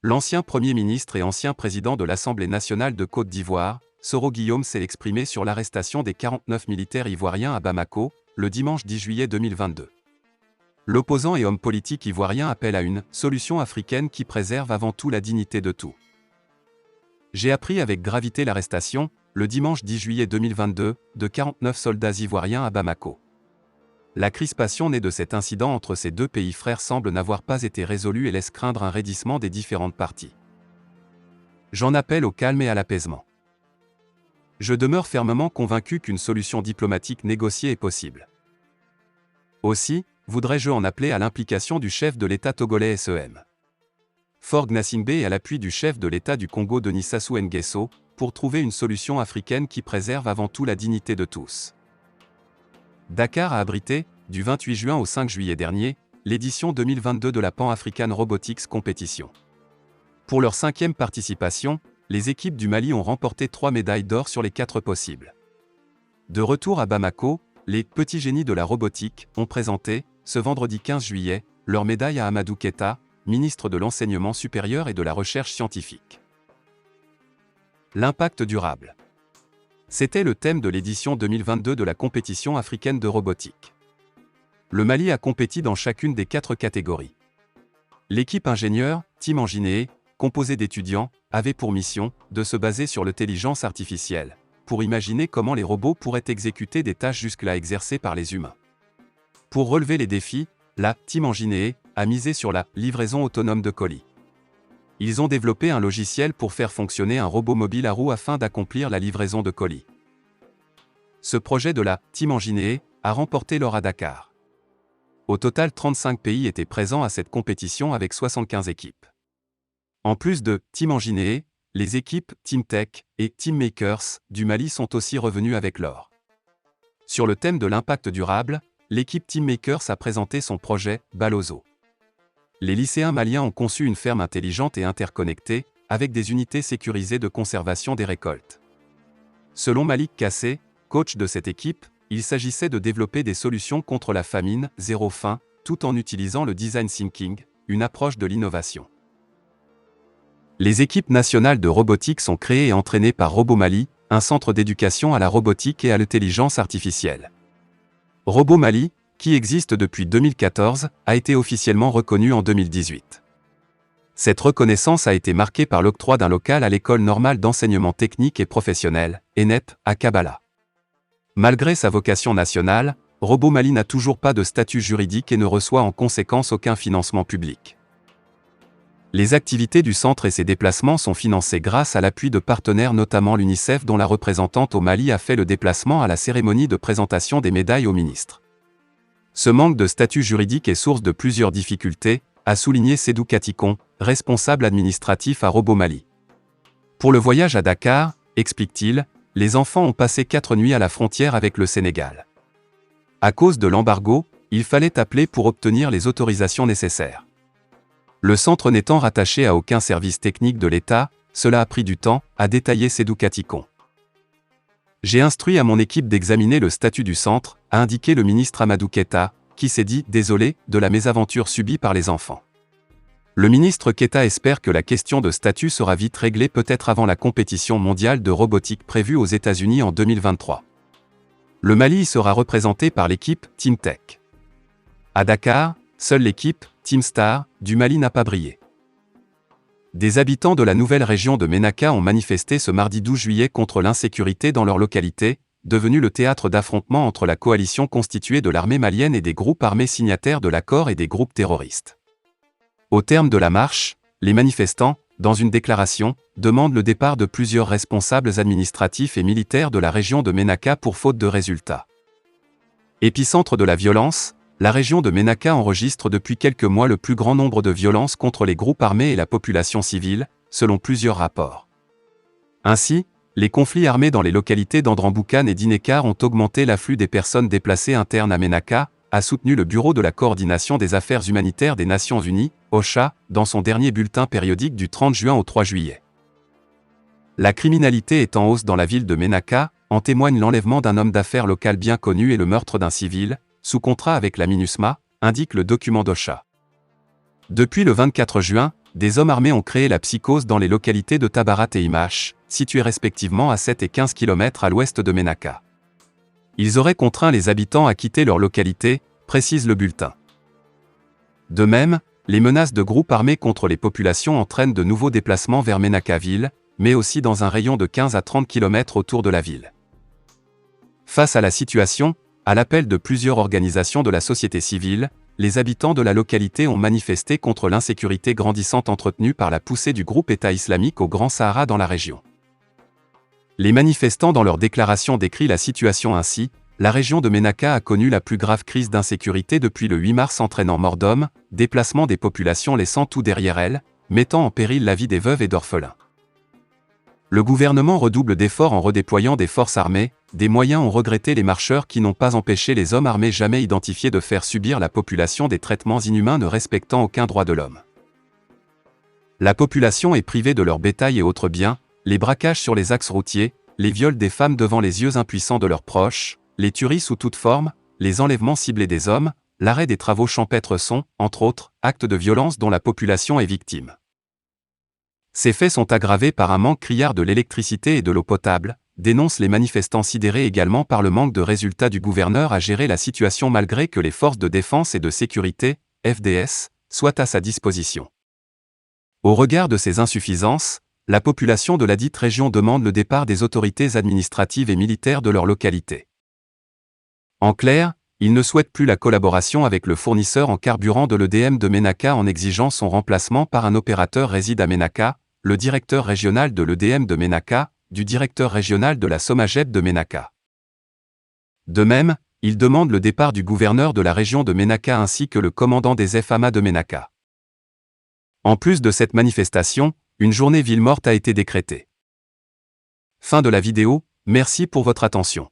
L'ancien Premier ministre et ancien président de l'Assemblée nationale de Côte d'Ivoire, Soro Guillaume s'est exprimé sur l'arrestation des 49 militaires ivoiriens à Bamako, le dimanche 10 juillet 2022. L'opposant et homme politique ivoirien appelle à une « solution africaine qui préserve avant tout la dignité de tout ». J'ai appris avec gravité l'arrestation, le dimanche 10 juillet 2022, de 49 soldats ivoiriens à Bamako. La crispation née de cet incident entre ces deux pays frères semble n'avoir pas été résolue et laisse craindre un raidissement des différentes parties. J'en appelle au calme et à l'apaisement. Je demeure fermement convaincu qu'une solution diplomatique négociée est possible. Aussi, voudrais-je en appeler à l'implication du chef de l'État togolais SEM. Faure Gnassingbé et à l'appui du chef de l'État du Congo Denis Sassou Nguesso, pour trouver une solution africaine qui préserve avant tout la dignité de tous. Dakar a abrité, du 28 juin au 5 juillet dernier, l'édition 2022 de la Pan African Robotics Competition. Pour leur 5e participation, les équipes du Mali ont remporté 3 médailles d'or sur les 4 possibles. De retour à Bamako, les « petits génies de la robotique » ont présenté, ce vendredi 15 juillet, leur médaille à Amadou Keita, ministre de l'Enseignement supérieur et de la Recherche scientifique. L'impact durable. C'était le thème de l'édition 2022 de la compétition africaine de robotique. Le Mali a compéti dans chacune des 4 catégories. L'équipe ingénieur, Team Engineer, composée d'étudiants, avait pour mission de se baser sur l'intelligence artificielle, pour imaginer comment les robots pourraient exécuter des tâches jusque-là exercées par les humains. Pour relever les défis, la Team Engineer a misé sur la livraison autonome de colis. Ils ont développé un logiciel pour faire fonctionner un robot mobile à roues afin d'accomplir la livraison de colis. Ce projet de la Team Engineer a remporté l'or à Dakar. Au total, 35 pays étaient présents à cette compétition avec 75 équipes. En plus de Team Engineer, les équipes Team Tech et Team Makers du Mali sont aussi revenues avec l'or. Sur le thème de l'impact durable, l'équipe Team Makers a présenté son projet Balozo. Les lycéens maliens ont conçu une ferme intelligente et interconnectée, avec des unités sécurisées de conservation des récoltes. Selon Malik Kassé, coach de cette équipe, il s'agissait de développer des solutions contre la famine, zéro faim, tout en utilisant le design thinking, une approche de l'innovation. Les équipes nationales de robotique sont créées et entraînées par RoboMali, un centre d'éducation à la robotique et à l'intelligence artificielle. RoboMali, qui existe depuis 2014, a été officiellement reconnu en 2018. Cette reconnaissance a été marquée par l'octroi d'un local à l'École normale d'enseignement technique et professionnel, ENEP, à Kabbalah. Malgré sa vocation nationale, RoboMali n'a toujours pas de statut juridique et ne reçoit en conséquence aucun financement public. Les activités du centre et ses déplacements sont financés grâce à l'appui de partenaires, notamment l'UNICEF, dont la représentante au Mali a fait le déplacement à la cérémonie de présentation des médailles au ministre. Ce manque de statut juridique est source de plusieurs difficultés, a souligné Sédou Katikon, responsable administratif à RoboMali. Pour le voyage à Dakar, explique-t-il, les enfants ont passé 4 nuits à la frontière avec le Sénégal. À cause de l'embargo, il fallait appeler pour obtenir les autorisations nécessaires. Le centre n'étant rattaché à aucun service technique de l'État, cela a pris du temps, a détaillé Sédou Katikon. J'ai instruit à mon équipe d'examiner le statut du centre, a indiqué le ministre Amadou Keita, qui s'est dit désolé de la mésaventure subie par les enfants. Le ministre Keita espère que la question de statut sera vite réglée, peut-être avant la compétition mondiale de robotique prévue aux États-Unis en 2023. Le Mali y sera représenté par l'équipe Team Tech. À Dakar, seule l'équipe Team Star du Mali n'a pas brillé. Des habitants de la nouvelle région de Ménaka ont manifesté ce mardi 12 juillet contre l'insécurité dans leur localité, devenue le théâtre d'affrontements entre la coalition constituée de l'armée malienne et des groupes armés signataires de l'accord et des groupes terroristes. Au terme de la marche, les manifestants, dans une déclaration, demandent le départ de plusieurs responsables administratifs et militaires de la région de Ménaka pour faute de résultats. Épicentre de la violence, la région de Ménaka enregistre depuis quelques mois le plus grand nombre de violences contre les groupes armés et la population civile, selon plusieurs rapports. Ainsi, les conflits armés dans les localités d'Andramboukane et d'Inekar ont augmenté l'afflux des personnes déplacées internes à Ménaka, a soutenu le Bureau de la coordination des affaires humanitaires des Nations Unies, OCHA, dans son dernier bulletin périodique du 30 juin au 3 juillet. La criminalité est en hausse dans la ville de Ménaka, en témoigne l'enlèvement d'un homme d'affaires local bien connu et le meurtre d'un civil, sous contrat avec la MINUSMA, indique le document d'OCHA. Depuis le 24 juin, des hommes armés ont créé la psychose dans les localités de Tabarat et Imache, situées respectivement à 7 et 15 km à l'ouest de Ménaka. Ils auraient contraint les habitants à quitter leur localité, précise le bulletin. De même, les menaces de groupes armés contre les populations entraînent de nouveaux déplacements vers Ménaka-ville, mais aussi dans un rayon de 15 à 30 km autour de la ville. Face à la situation, à l'appel de plusieurs organisations de la société civile, les habitants de la localité ont manifesté contre l'insécurité grandissante entretenue par la poussée du groupe État islamique au Grand Sahara dans la région. Les manifestants dans leur déclaration décrivent la situation ainsi: la région de Ménaka a connu la plus grave crise d'insécurité depuis le 8 mars entraînant mort d'hommes, déplacement des populations laissant tout derrière elles, mettant en péril la vie des veuves et d'orphelins. Le gouvernement redouble d'efforts en redéployant des forces armées, des moyens ont regretté les marcheurs qui n'ont pas empêché les hommes armés jamais identifiés de faire subir la population des traitements inhumains ne respectant aucun droit de l'homme. La population est privée de leur bétail et autres biens, les braquages sur les axes routiers, les viols des femmes devant les yeux impuissants de leurs proches, les tueries sous toute forme, les enlèvements ciblés des hommes, l'arrêt des travaux champêtres sont, entre autres, actes de violence dont la population est victime. Ces faits sont aggravés par un manque criard de l'électricité et de l'eau potable, dénoncent les manifestants sidérés également par le manque de résultats du gouverneur à gérer la situation malgré que les forces de défense et de sécurité, FDS, soient à sa disposition. Au regard de ces insuffisances, la population de ladite région demande le départ des autorités administratives et militaires de leur localité. En clair, ils ne souhaitent plus la collaboration avec le fournisseur en carburant de l'EDM de Ménaka en exigeant son remplacement par un opérateur réside à Ménaka, le directeur régional de l'EDM de Ménaka, du directeur régional de la Somaged de Ménaka. De même, ils demandent le départ du gouverneur de la région de Ménaka ainsi que le commandant des FAMA de Ménaka. En plus de cette manifestation, une journée ville morte a été décrétée. Fin de la vidéo, merci pour votre attention.